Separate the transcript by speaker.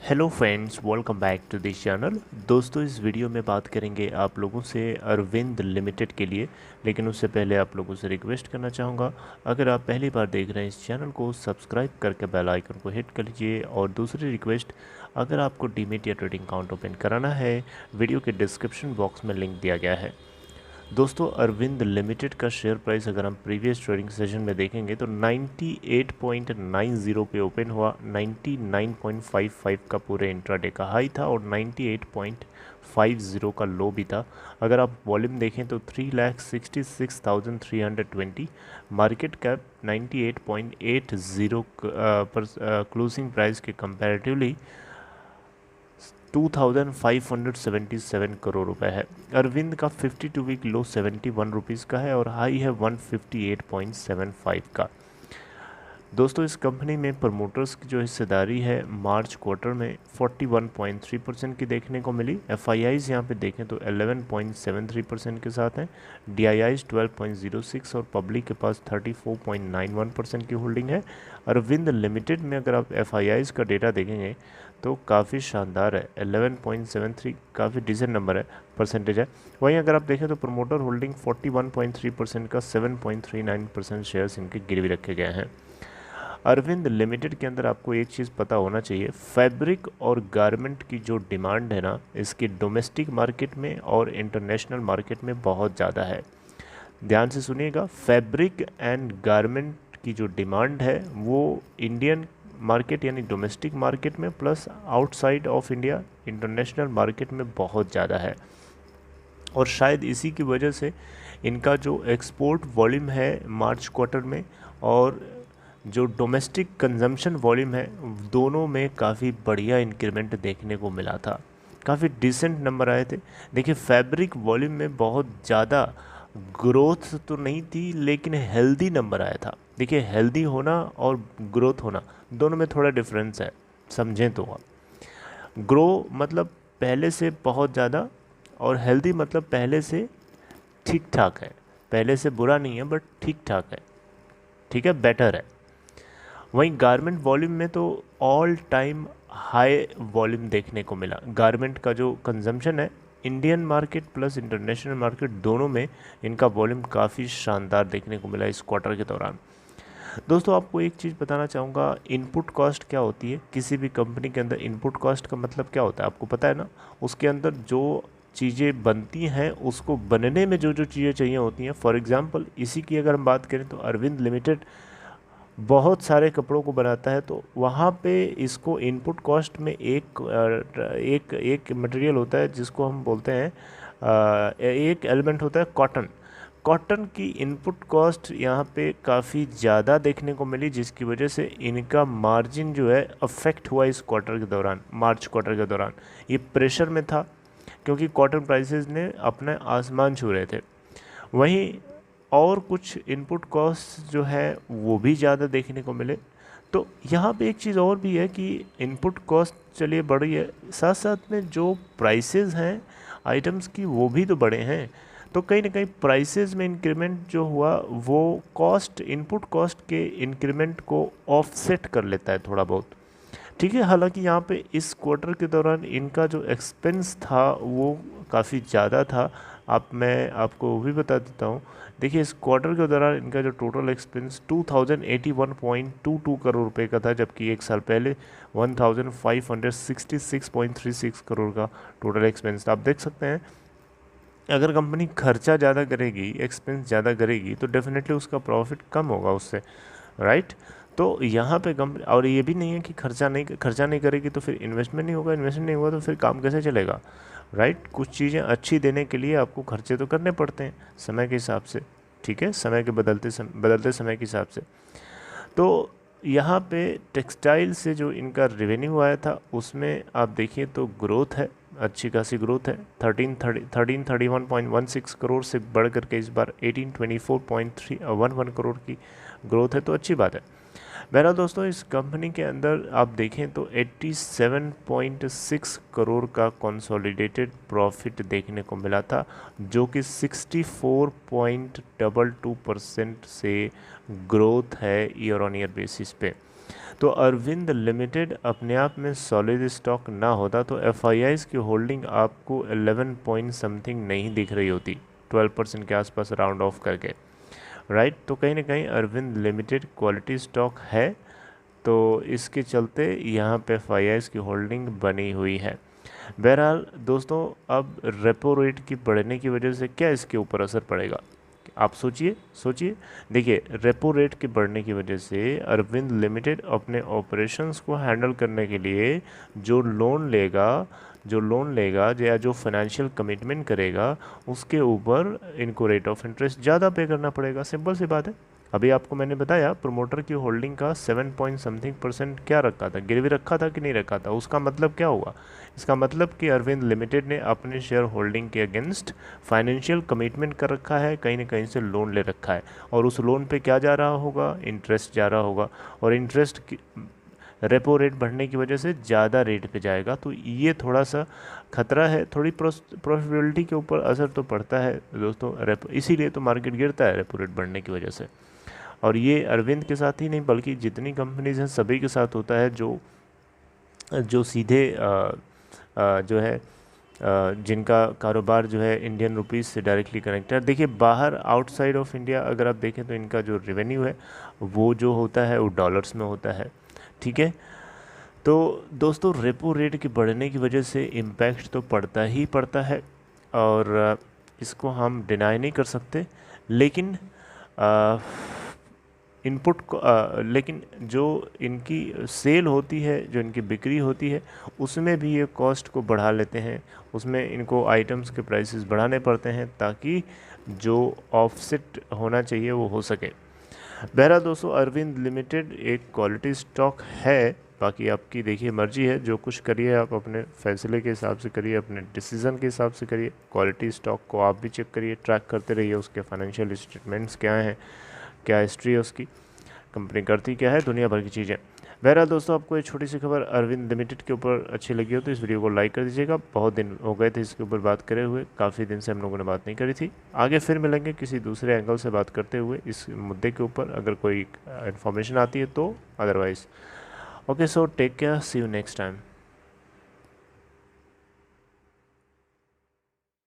Speaker 1: Hello friends, welcome back to this channel. दोस्तों, इस video में बात करेंगे आप लोगों से अरविंद लिमिटेड के लिए। लेकिन उससे पहले आप लोगों से रिक्वेस्ट करना चाहूँगा, अगर आप पहली बार देख रहे हैं इस चैनल को सब्सक्राइब करके बेल आइकन को हिट कर लीजिए। और दूसरी रिक्वेस्ट, अगर आपको डीमैट या ट्रेडिंग अकाउंट ओपन कराना है, वीडियो के डिस्क्रिप्शन बॉक्स में लिंक दिया गया है। दोस्तों, अरविंद लिमिटेड का शेयर प्राइस अगर हम प्रीवियस ट्रेडिंग सेशन में देखेंगे तो 98.90 पे ओपन हुआ। 99.55 का पूरे इंट्राडे का हाई था और 98.50 का लो भी था। अगर आप वॉल्यूम देखें तो 3,66,320, मार्केट कैप 98.80 पर क्लोजिंग प्राइस के कंपैरेटिवली 2,577 करोड़ रुपए है। अरविंद का 52 वीक लो 71 रुपीज़ का है और हाई है 158.75 का। दोस्तों, इस कंपनी में प्रमोटर्स की जो हिस्सेदारी है मार्च क्वार्टर में 41.3% की देखने को मिली। एफआईआईज यहाँ पे देखें तो 11.73% के साथ हैं। डीआईआईज 12.06 और पब्लिक के पास 34.91% की होल्डिंग है। अरविंद लिमिटेड में अगर आप एफआईआईज का डेटा देखेंगे तो काफ़ी शानदार है। 11.73 काफ़ी डिसेंट नंबर है, परसेंटेज है। वहीं अगर आप देखें तो प्रमोटर होल्डिंग 41.3% का 7.39% शेयर्स इनके गिरवी रखे गए हैं। अरविंद लिमिटेड के अंदर आपको एक चीज़ पता होना चाहिए, फैब्रिक और गारमेंट की जो डिमांड है ना, इसकी डोमेस्टिक मार्केट में और इंटरनेशनल मार्केट में बहुत ज़्यादा है। ध्यान से सुनिएगा, फैब्रिक एंड गारमेंट की जो डिमांड है वो इंडियन मार्केट यानी डोमेस्टिक मार्केट में plus outside of India international market में बहुत ज़्यादा है। और शायद इसी की वजह से इनका जो एक्सपोर्ट वॉल्यूम है मार्च क्वार्टर में और जो डोमेस्टिक कंजम्पशन वॉल्यूम है, दोनों में काफ़ी बढ़िया इंक्रीमेंट देखने को मिला था। काफ़ी डिसेंट नंबर आए थे। देखिए, फैब्रिक वॉल्यूम में बहुत ज़्यादा ग्रोथ तो नहीं थी लेकिन हेल्दी नंबर आया था। देखिए, हेल्दी होना और ग्रोथ होना दोनों में थोड़ा डिफरेंस है, समझें तो आप। ग्रो मतलब पहले से बहुत ज़्यादा और हेल्दी मतलब पहले से ठीक ठाक है। पहले से बुरा नहीं है बट ठीक ठाक है, ठीक है, बेटर है। वहीं गारमेंट वॉल्यूम में तो ऑल टाइम हाई वॉल्यूम देखने को मिला। गारमेंट का जो कंजम्पशन है Indian market plus international market दोनों में इनका वॉल्यूम काफ़ी शानदार देखने को मिला इस क्वार्टर के दौरान। दोस्तों, आपको एक चीज़ बताना चाहूँगा, इनपुट कॉस्ट क्या होती है किसी भी कंपनी के अंदर। इनपुट कॉस्ट का मतलब क्या होता है आपको पता है ना। उसके अंदर जो चीज़ें बनती हैं उसको बनने में जो जो चीज़ें चाहिए होती हैं। फॉर एग्जांपल इसी की अगर हम बात करें तो अरविंद लिमिटेड बहुत सारे कपड़ों को बनाता है, तो वहाँ पे इसको इनपुट कॉस्ट में एक मटेरियल होता है जिसको हम बोलते हैं एक एलिमेंट होता है कॉटन। कॉटन की इनपुट कॉस्ट यहाँ पे काफ़ी ज़्यादा देखने को मिली, जिसकी वजह से इनका मार्जिन जो है अफेक्ट हुआ इस क्वार्टर के दौरान। मार्च क्वार्टर के दौरान ये प्रेशर में था क्योंकि कॉटन प्राइसेस ने अपने आसमान छू रहे थे। वहीं और कुछ इनपुट कॉस्ट जो है वो भी ज़्यादा देखने को मिले। तो यहाँ पे एक चीज़ और भी है कि इनपुट कॉस्ट चलिए बढ़ी है, साथ साथ में जो प्राइसेस हैं आइटम्स की वो भी तो बढ़े हैं। तो कहीं ना कहीं प्राइसेस में इंक्रीमेंट जो हुआ वो कॉस्ट इनपुट कॉस्ट के इंक्रीमेंट को ऑफसेट कर लेता है थोड़ा बहुत, ठीक है। हालांकि यहाँ पे इस क्वार्टर के दौरान इनका जो एक्सपेंस था वो काफ़ी ज़्यादा था। मैं आपको वो भी बता देता हूँ। देखिए, इस क्वार्टर के दौरान इनका जो टोटल एक्सपेंस 2081.22 करोड़ रुपए का था, जबकि एक साल पहले 1566.36 करोड़ का टोटल एक्सपेंस था। आप देख सकते हैं, अगर कंपनी खर्चा ज़्यादा करेगी, एक्सपेंस ज़्यादा करेगी तो डेफिनेटली उसका प्रॉफिट कम होगा उससे, राइट। तो यहाँ पे कंपनी, और ये भी नहीं है कि खर्चा नहीं करेगी तो फिर इन्वेस्टमेंट नहीं होगा, इन्वेस्टमेंट नहीं होगा तो फिर काम कैसे चलेगा, राइट। कुछ चीज़ें अच्छी देने के लिए आपको खर्चे तो करने पड़ते हैं समय के हिसाब से, ठीक है, समय के बदलते समय के हिसाब से। तो यहाँ पे टेक्सटाइल से जो इनका रेवेन्यू आया था उसमें आप देखिए तो ग्रोथ है, अच्छी खासी ग्रोथ है। 1331.16 करोड़ से बढ़ करके इस बार 1824.311 करोड़ की ग्रोथ है, तो अच्छी बात है। बहरहाल दोस्तों, इस कंपनी के अंदर आप देखें तो 87.6 करोड़ का कंसोलिडेटेड प्रॉफिट देखने को मिला था, जो कि 64.22% से ग्रोथ है ईयर ऑन ईयर बेसिस पे। तो अरविंद लिमिटेड अपने आप में सॉलिड स्टॉक ना होता तो एफआईआईज़ की होल्डिंग आपको 11 पॉइंट समथिंग नहीं दिख रही होती, 12% के आसपास राउंड ऑफ करके, राइट। तो कहीं ना कहीं अरविंद लिमिटेड क्वालिटी स्टॉक है, तो इसके चलते यहाँ पे एफआईआईज़ की होल्डिंग बनी हुई है। बहरहाल दोस्तों, अब रेपो रेट की बढ़ने की वजह से क्या इसके ऊपर असर पड़ेगा, आप सोचिए। देखिए, रेपो रेट के बढ़ने की वजह से अरविंद लिमिटेड अपने ऑपरेशंस को हैंडल करने के लिए जो लोन लेगा या जो फाइनेंशियल कमिटमेंट करेगा, उसके ऊपर इनको रेट ऑफ इंटरेस्ट ज़्यादा पे करना पड़ेगा। सिंपल सी बात है। अभी आपको मैंने बताया प्रमोटर की होल्डिंग का 7 पॉइंट समथिंग % क्या रखा था, गिरवी रखा था कि नहीं रखा था। उसका मतलब क्या हुआ, इसका मतलब कि अरविंद लिमिटेड ने अपने शेयर होल्डिंग के अगेंस्ट फाइनेंशियल कमिटमेंट कर रखा है, कहीं ना कहीं से लोन ले रखा है, और उस लोन पे क्या जा रहा होगा, इंटरेस्ट जा रहा होगा, और इंटरेस्ट रेपो रेट बढ़ने की वजह से ज़्यादा रेट पे जाएगा। तो ये थोड़ा सा खतरा है, थोड़ी प्रॉफिटेबिलिटी के ऊपर असर तो पड़ता है दोस्तों रेपो, इसीलिए तो मार्केट गिरता है रेपो रेट बढ़ने की वजह से। और ये अरविंद के साथ ही नहीं बल्कि जितनी कंपनीज हैं सभी के साथ होता है, जो सीधे जो है जिनका कारोबार जो है इंडियन रुपीस से डायरेक्टली कनेक्ट है। देखिए, बाहर आउटसाइड ऑफ इंडिया अगर आप देखें तो इनका जो रेवेन्यू है वो जो होता है वो डॉलर्स में होता है, ठीक है। तो दोस्तों, रेपो रेट के बढ़ने की वजह से इम्पैक्ट तो पड़ता ही पड़ता है, और इसको हम डिनाई नहीं कर सकते। लेकिन इनपुट को लेकिन जो इनकी सेल होती है, जो इनकी बिक्री होती है, उसमें भी ये कॉस्ट को बढ़ा लेते हैं, उसमें इनको आइटम्स के प्राइसेस बढ़ाने पड़ते हैं ताकि जो ऑफसेट होना चाहिए वो हो सके। बहरहाल दोस्तों, अरविंद लिमिटेड एक क्वालिटी स्टॉक है, बाकी आपकी देखिए मर्जी है, जो कुछ करिए आप अपने फैसले के हिसाब से करिए, अपने डिसीज़न के हिसाब से करिए। क्वालिटी स्टॉक को आप भी चेक करिए, ट्रैक करते रहिए, उसके फाइनेंशियल स्टेटमेंट्स क्या हैं, क्या हिस्ट्री है उसकी, कंपनी करती क्या है, दुनिया भर की चीज़ें। बहरहाल दोस्तों, आपको ये छोटी सी खबर अरविंद लिमिटेड के ऊपर अच्छी लगी हो तो इस वीडियो को लाइक कर दीजिएगा। बहुत दिन हो गए थे इसके ऊपर बात करे हुए, काफ़ी दिन से हम लोगों ने बात नहीं करी थी। आगे फिर मिलेंगे किसी दूसरे एंगल से बात करते हुए इस मुद्दे के ऊपर, अगर कोई इन्फॉर्मेशन आती है तो। Otherwise okay, so take care, see you next time.